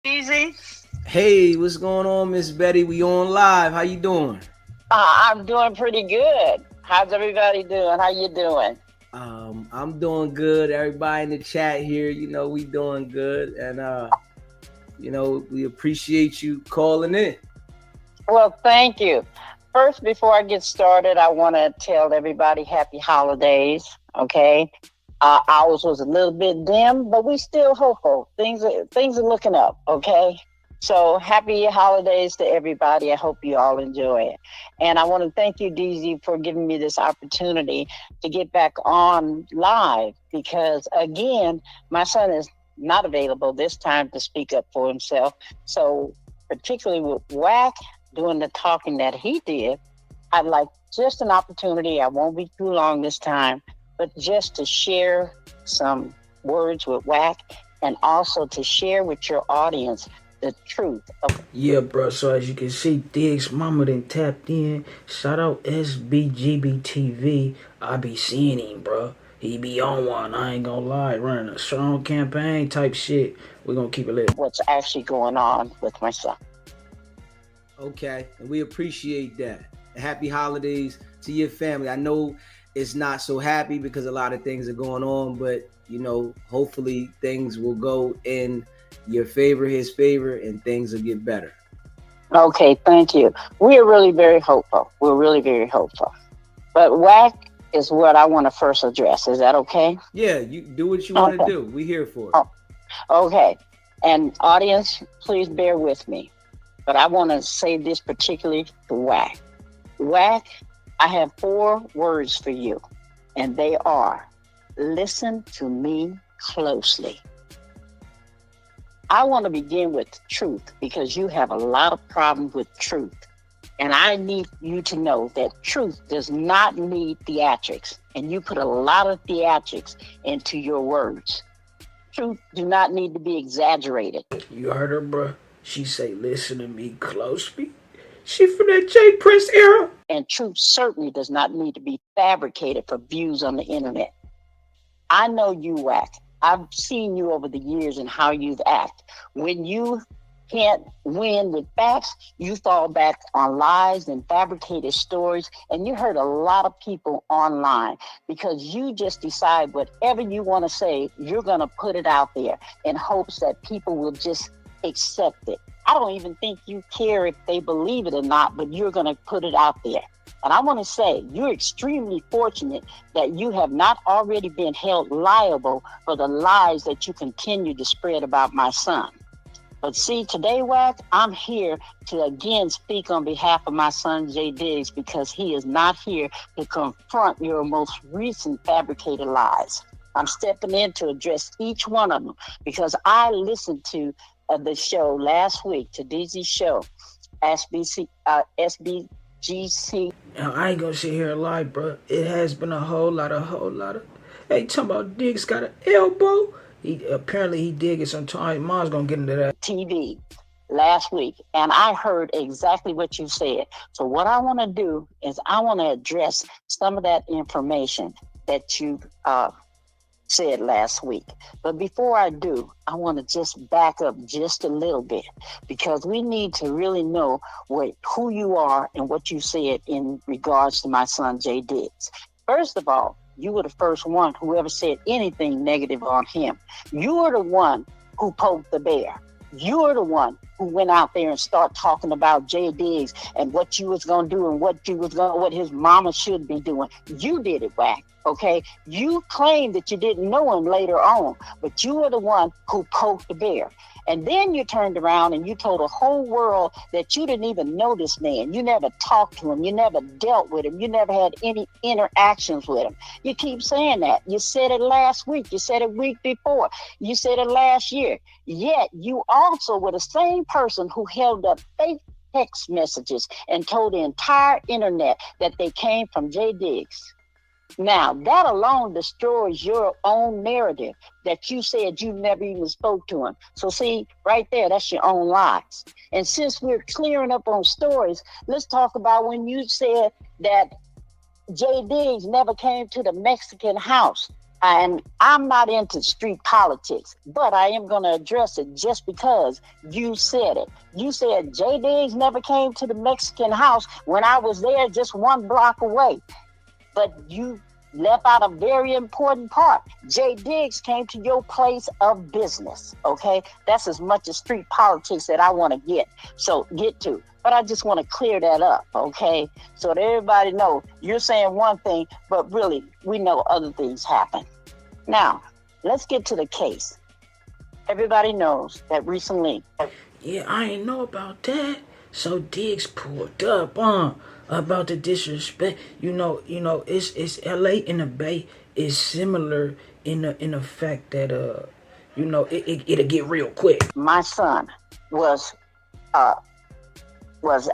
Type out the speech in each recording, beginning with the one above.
Easy. Hey, what's going on, Miss Betty? We on live. How you doing? I'm doing pretty good. How's everybody doing? How you doing? I'm doing good. Everybody in the chat here, we doing good, and we appreciate you calling in. Well, thank you. First, before I get started, I want to tell everybody happy holidays. Okay, ours was a little bit dim, but we still hopeful. Things are looking up. Okay, so happy holidays to everybody. I hope you all enjoy it, and I want to thank you, DZ, for giving me this opportunity to get back on live because again, my son is not available this time to speak up for himself. So particularly with Wack doing the talking that he did, I'd like just an opportunity. I won't be too long this time, but just to share some words with Wack and also to share with your audience the truth of. Yeah, bro. So as you can see, Diggs Mama done tapped in. Shout out SBGBTV. I be seeing him, bro. He be on one. I ain't gonna lie, running a strong campaign type shit. We gonna keep it lit. What's actually going on with my son. Okay, and we appreciate that. Happy holidays to your family. I know it's not so happy because a lot of things are going on, but hopefully things will go in your favor, his favor, and things will get better. Okay, thank you. We are really very hopeful. We're really very hopeful. But Wack is what I want to first address. Is that okay? Yeah, you do what you want to Okay. do. We here for it. Oh, okay. And audience, please bear with me. But I want to say this particularly to Wack. Wack, I have 4 words for you, and they are listen to me closely. I want to begin with truth because you have a lot of problems with truth. And I need you to know that truth does not need theatrics. And you put a lot of theatrics into your words. Truth do not need to be exaggerated. You heard her, bro. She say, "Listen to me closely." She from that J Prince era. And truth certainly does not need to be fabricated for views on the internet. I know you, Wack. I've seen you over the years and how you've acted. When you can't win with facts, you fall back on lies and fabricated stories, and you hurt a lot of people online because you just decide whatever you want to say, you're going to put it out there in hopes that people will just accept it. I don't even think you care if they believe it or not, but you're going to put it out there. And I want to say you're extremely fortunate that you have not already been held liable for the lies that you continue to spread about my son. But see, today, Wack, I'm here to again speak on behalf of my son, Jay Diggs, because he is not here to confront your most recent fabricated lies. I'm stepping in to address each one of them because I listened to the show last week, to DZ's show, SBGC. Now, I ain't gonna sit here and lie, bro. It has been a whole lot of. Hey, talking about Diggs got an elbow. He did get some time. Mom's gonna get into that. TV last week, and I heard exactly what you said. So what I want to do is I want to address some of that information that you said last week. But before I do, I want to just back up just a little bit because we need to really know who you are and what you said in regards to my son, Jay Diggs. First of all, you were the first one who ever said anything negative on him. You were the one who poked the bear. You were the one who went out there and started talking about Jay Diggs and what you was gonna do and what his mama should be doing. You did it, Wack. Okay, you claimed that you didn't know him later on, but you were the one who poked the bear. And then you turned around and you told the whole world that you didn't even know this man. You never talked to him. You never dealt with him. You never had any interactions with him. You keep saying that. You said it last week. You said it week before. You said it last year. Yet you also were the same person who held up fake text messages and told the entire internet that they came from Jay Diggs. Now, that alone destroys your own narrative that you said you never even spoke to him. So see, right there, that's your own lies. And since we're clearing up on stories, let's talk about when you said that Jay Diggs never came to the Mexican house. And I'm not into street politics, but I am going to address it just because you said it. You said Jay Diggs never came to the Mexican house when I was there just one block away. But you left out a very important part. Jay Diggs came to your place of business, okay? That's as much as street politics that I want to get to. But I just want to clear that up, okay? So that everybody know you're saying one thing, but really we know other things happen. Now, let's get to the case. Everybody knows that recently. Yeah, I ain't know about that. So Diggs pulled up, about the disrespect. It's LA in the Bay is similar in the fact that it'll get real quick. My son was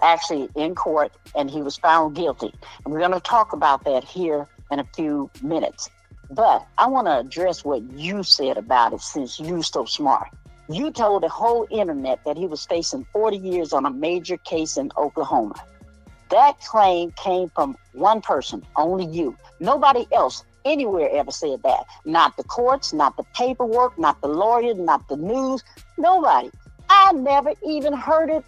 actually in court and he was found guilty. And we're going to talk about that here in a few minutes. But I want to address what you said about it since you're so smart. You told the whole internet that he was facing 40 years on a major case in Oklahoma. That claim came from one person, only you. Nobody else anywhere ever said that. Not the courts, not the paperwork, not the lawyers, not the news, nobody. I never even heard it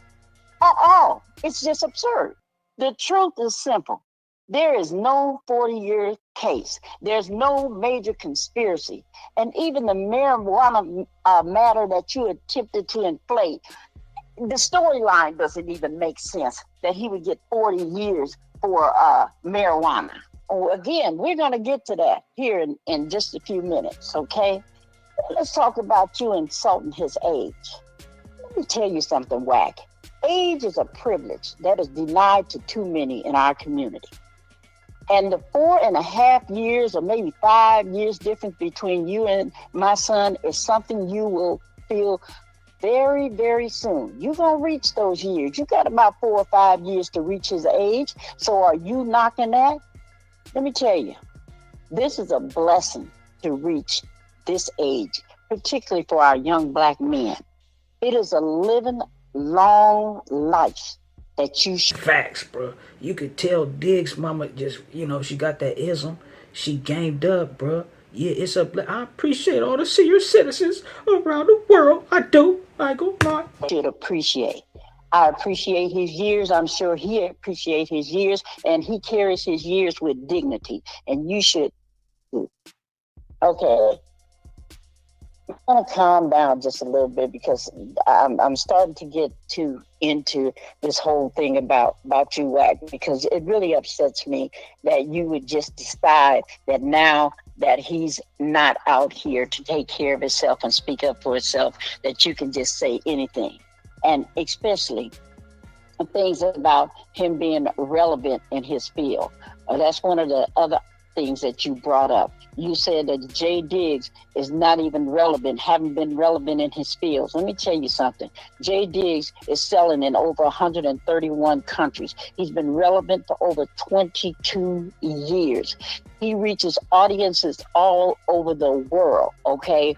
at all. It's just absurd. The truth is simple. There is no 40-year case. There's no major conspiracy. And even the marijuana matter that you attempted to inflate, the storyline doesn't even make sense that he would get 40 years for marijuana. Oh, again, we're going to get to that here in just a few minutes, okay? Let's talk about you insulting his age. Let me tell you something, Wack. Age is a privilege that is denied to too many in our community. And the 4.5 years or maybe 5 years difference between you and my son is something you will feel very, very soon. You're going to reach those years. You got about 4 or 5 years to reach his age. So are you knocking that? Let me tell you, this is a blessing to reach this age, particularly for our young black men. It is a living long life that you should. Facts, bro. You could tell Diggs' mama just, she got that ism. She gamed up, bro. Yeah, it's I appreciate all the senior citizens around the world. I do. I ain't gonna lie. Should appreciate. I appreciate his years. I'm sure he appreciates his years, and he carries his years with dignity. And you should. Okay. I'm gonna calm down just a little bit because I'm starting to get into this whole thing about you, Wack, because it really upsets me that you would just decide that now that he's not out here to take care of himself and speak up for himself, that you can just say anything, and especially things about him being relevant in his field. That's one of the other things that you brought up. You said that Jay Diggs is not even relevant, haven't been relevant in his fields. Let me tell you something. Jay Diggs is selling in over 131 countries. He's been relevant for over 22 years. He reaches audiences all over the world, okay?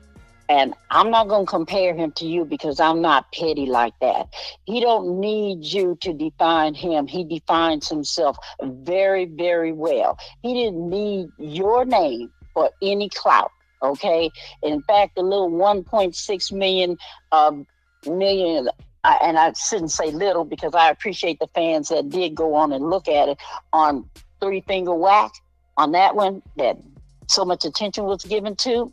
And I'm not going to compare him to you because I'm not petty like that. He don't need you to define him. He defines himself very, very well. He didn't need your name for any clout, okay? In fact, the little 1.6 million, and I shouldn't say little because I appreciate the fans that did go on and look at it on Three Finger Wack, on that one that so much attention was given to.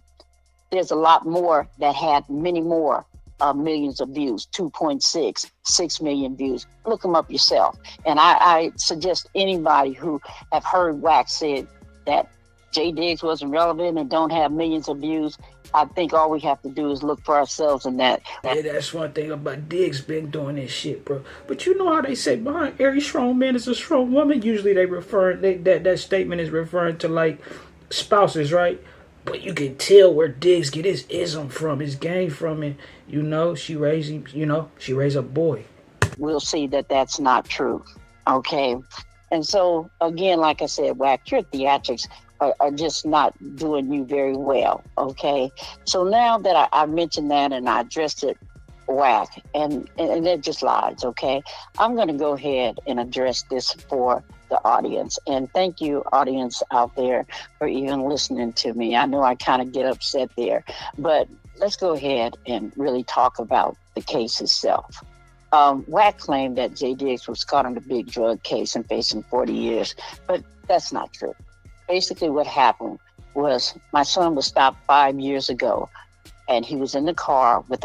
There's a lot more that had many more millions of views, 2.6, 6 million views. Look them up yourself. And I suggest anybody who have heard Wack say that Jay Diggs wasn't relevant and don't have millions of views, I think all we have to do is look for ourselves in that. Yeah, that's one thing about Diggs been doing this shit, bro. But you know how they say behind every strong man is a strong woman? Usually that statement is referring to like spouses, right? But you can tell where Diggs get his ism from, his game from, and she raised him. She raised a boy. We'll see that that's not true, okay? And so again, like I said, Wack, your theatrics are just not doing you very well, okay? So now that I mentioned that and I addressed it Wack, and they're just lies, okay? I'm going to go ahead and address this for the audience. And thank you, audience out there, for even listening to me. I know I kind of get upset there, but let's go ahead and really talk about the case itself. Wack claimed that J. Diggs was caught in a big drug case and facing 40 years, but that's not true. Basically, what happened was my son was stopped 5 years ago, and he was in the car with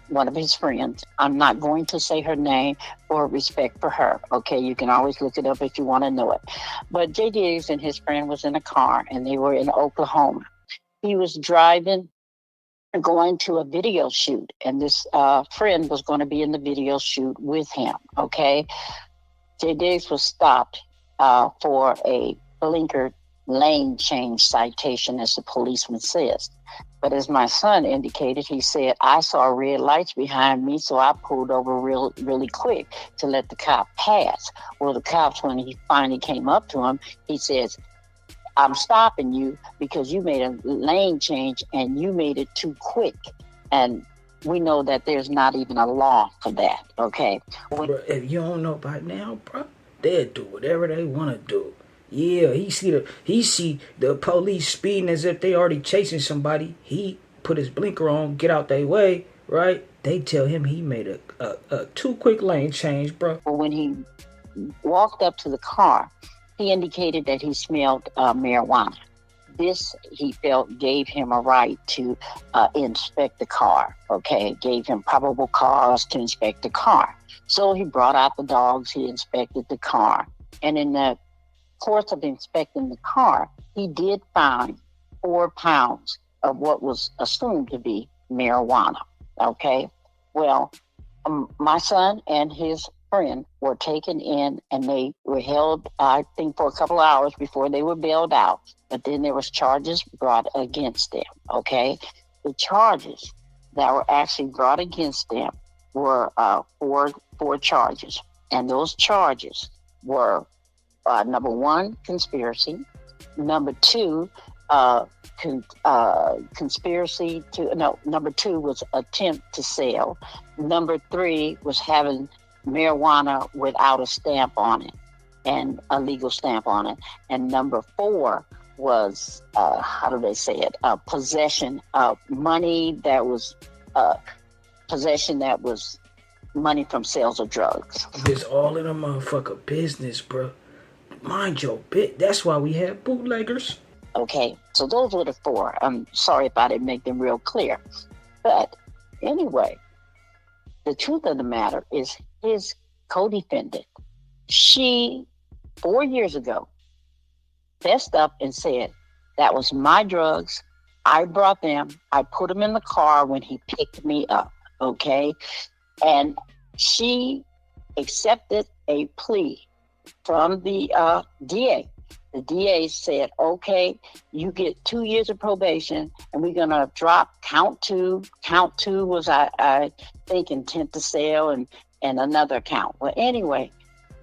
one of his friends. I'm not going to say her name for respect for her. Okay, you can always look it up if you want to know it. But J. Diggs and his friend was in a car, and they were in Oklahoma. He was driving, going to a video shoot, and this friend was going to be in the video shoot with him. Okay, J. Diggs was stopped for a blinker lane change citation, as the policeman says. But as my son indicated, he said, I saw red lights behind me, so I pulled over really quick to let the cop pass. Well, the cops, when he finally came up to him, he says, I'm stopping you because you made a lane change and you made it too quick. And we know that there's not even a law for that, okay? Bro, if you don't know by now, bro, they'll do whatever they want to do. Yeah, he see the police speeding as if they already chasing somebody. He put his blinker on, get out their way, right? They tell him he made a too quick lane change, bro. When he walked up to the car, he indicated that he smelled marijuana. This, he felt, gave him a right to inspect the car, okay? Gave him probable cause to inspect the car. So he brought out the dogs, he inspected the car. And in the course of inspecting the car, he did find 4 pounds of what was assumed to be marijuana, okay? Well, my son and his friend were taken in, and they were held, I think, for a couple of hours before they were bailed out. But then there was charges brought against them, okay? The charges that were actually brought against them were four charges. And those charges were number 1, conspiracy. Number 2, conspiracy to, no, number 2 was attempt to sell. Number 3 was having marijuana without a stamp on it, and a legal stamp on it. And number 4 was, how do they say it? Possession of money that was, possession that was money from sales of drugs. It's all in a motherfucker business, bro. Mind your bit. That's why we have bootleggers. Okay, so those were the 4. I'm sorry if I didn't make them real clear. But anyway, the truth of the matter is his co-defendant, she, 4 years ago, fessed up and said, that was my drugs. I brought them. I put them in the car when he picked me up, okay? And she accepted a plea from the DA. The DA said, okay, you get 2 years of probation, and we're going to drop count 2. Count 2 was, I think, intent to sell and another count. Well, anyway,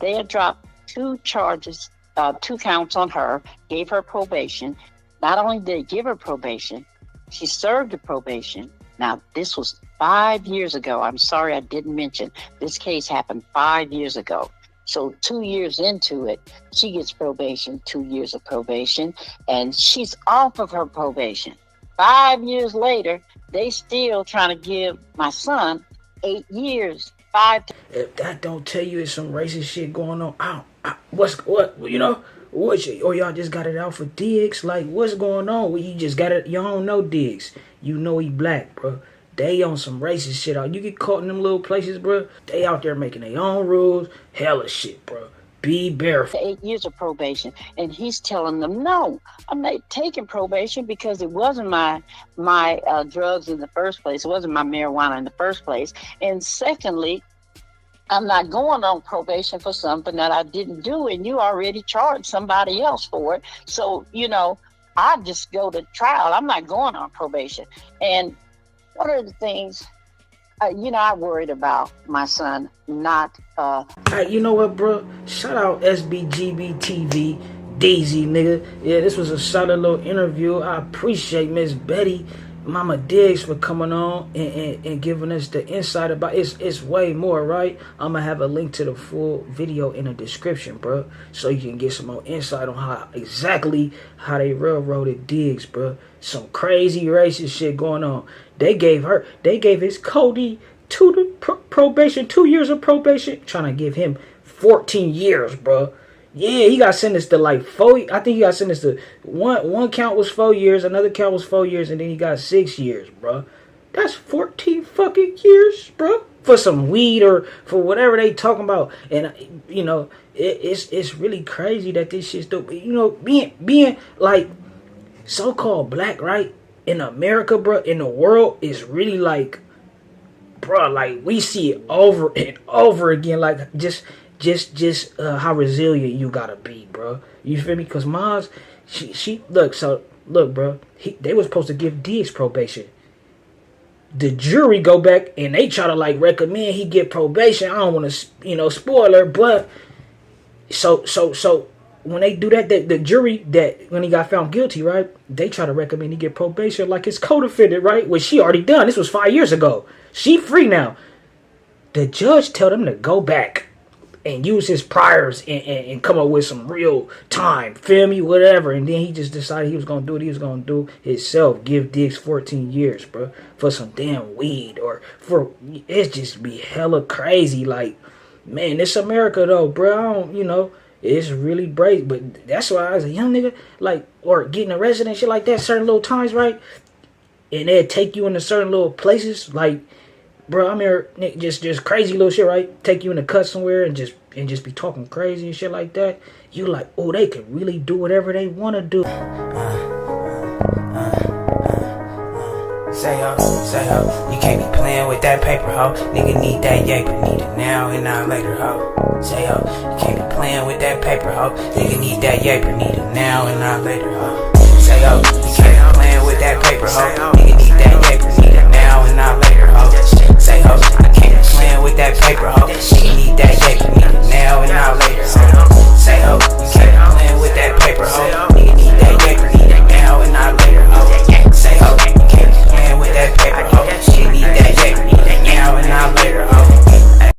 they had dropped 2 charges, 2 counts on her, gave her probation. Not only did they give her probation, she served the probation. Now, this was 5 years ago. I'm sorry I didn't mention. This case happened 5 years ago. So 2 years into it, she gets probation, 2 years of probation, and she's off of her probation. 5 years later, they still trying to give my son 8 years. If that don't tell you it's some racist shit going on, or y'all just got it out for Diggs? Like, what's going on? Well, you just got it, you don't know Diggs. You know he black, bro. They on some racist shit out. You get caught in them little places, bro. They out there making their own rules. Hella shit, bro. Be barefoot. 8 years of probation, and he's telling them, no, I'm not taking probation because it wasn't my drugs in the first place. It wasn't my marijuana in the first place. And secondly, I'm not going on probation for something that I didn't do, and you already charged somebody else for it. So, I just go to trial. I'm not going on probation. And one of the things, I worried about my son not... Hey, you know what, bro? Shout out SBGB TV, Daisy, nigga. Yeah, this was a solid little interview. I appreciate Miss Betty Mama Diggs for coming on and giving us the insight about it's way more, right? I'm gonna have a link to the full video in the description, bro, so you can get some more insight on how they railroaded Diggs, bro. Some crazy racist shit going on. They gave his Cody probation, 2 years of probation, trying to give him 14 years, bro. Yeah, he got sentenced to like 4. I think he got sentenced to one count was 4 years, another count was 4 years, and then he got 6 years, bro. That's 14 fucking years, bro, for some weed or for whatever they talking about. And you know, it's really crazy that this shit's still, you know, being like so-called black, right, in America, bro, in the world, is really like, bro, like we see it over and over again, like just how resilient you gotta be, bro. You feel me? Cause Maz, she look, bro, they was supposed to give Diggs probation. The jury go back and they try to like recommend he get probation. I don't want to, you know, spoiler, but so when they do that, the jury, that when he got found guilty, right, they try to recommend he get probation like his co-defendant, right, which she already done. This was 5 years ago. She free now. The judge tell them to go back and use his priors and come up with some real time, feel me, whatever. And then he just decided he was going to do what he was going to do himself. Give Diggs 14 years, bro, for some damn weed or for, it's just be hella crazy. Like, man, this America though, bro. I don't, you know, it's really brave. But that's why as a young nigga, like, or getting arrested and shit like that, certain little times, right? And they'd take you into certain little places, like, bro, I'm here, just crazy little shit, right? Take you in a cut somewhere and just be talking crazy and shit like that. You like, oh, they can really do whatever they want to do. Say ho, you can't be playing with that paper, ho. Nigga need that yaper, need it now and not later, ho. Say ho, you can't be playing with that paper, ho. Nigga need that yaper, need it now and not later, ho. Say ho, you can't be playing with that paper, ho. Nigga